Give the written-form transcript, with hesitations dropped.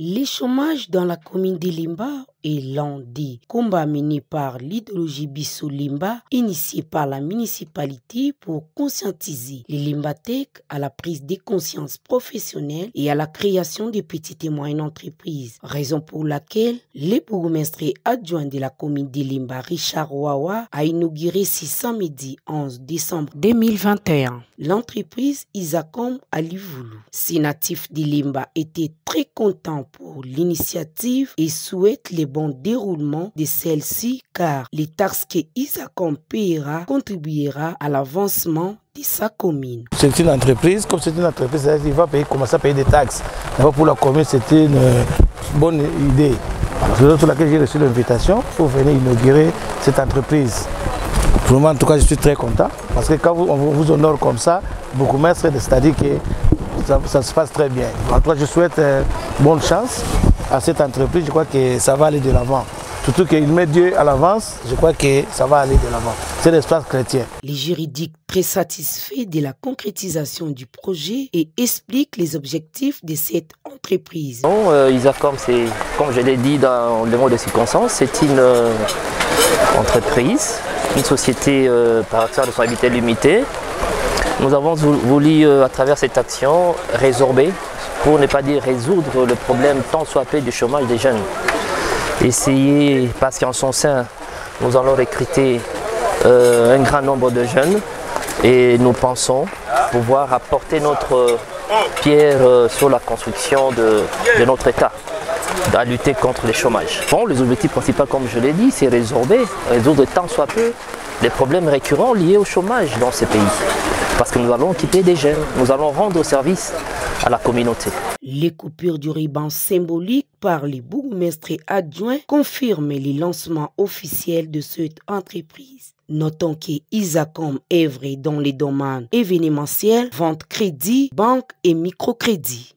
Le chômage dans la commune de Limba est l'un des combats menés par l'idéologie Bissau Limba, initiée par la municipalité pour conscientiser les Limbathèques à la prise de conscience professionnelle et à la création de petites et moyennes entreprises. Raison pour laquelle le bourgmestre adjoint de la commune de Limba, Richard Wawa, a inauguré ce samedi 11 décembre 2021 l'entreprise Isacom à Livoulou. Ces natifs de Limba étaient très contents pour l'initiative et souhaitent le bon déroulement de celle-ci car les taxes que Isacom paiera contribuera à l'avancement de sa commune. C'est une entreprise, comme c'est une entreprise, il va commencer à payer des taxes. D'abord pour la commune, c'était une bonne idée. C'est pour laquelle j'ai reçu l'invitation pour venir inaugurer cette entreprise. Pour le moment, en tout cas, je suis très content parce que quand on vous honore comme ça, beaucoup de maîtres, c'est-à-dire que ça se passe très bien. En tout cas, je souhaite bonne chance à cette entreprise. Je crois que ça va aller de l'avant. Surtout qu'il met Dieu à l'avance, je crois que ça va aller de l'avant. C'est l'espace chrétien. Les juridiques très satisfaits de la concrétisation du projet et expliquent les objectifs de cette entreprise. Isacom, c'est, comme je l'ai dit dans le mot de circonstance, c'est une entreprise, une société par acteur de responsabilité limitée. Nous avons voulu, à travers cette action, résorber, pour ne pas dire résoudre le problème tant soit peu du chômage des jeunes. Essayer, parce qu'en son sein, nous allons recruter un grand nombre de jeunes et nous pensons pouvoir apporter notre pierre sur la construction de notre État, à lutter contre le chômage. Bon, les objectifs principaux, comme je l'ai dit, c'est résorber, résoudre tant soit peu les problèmes récurrents liés au chômage dans ces pays. Parce que nous allons quitter des jeunes, nous allons rendre service à la communauté. Les coupures du ruban symbolique par les bourgmestres adjoints confirment le lancement officiel de cette entreprise. Notons que Isacom œuvre dans les domaines événementiels, vente crédit, banque et microcrédit.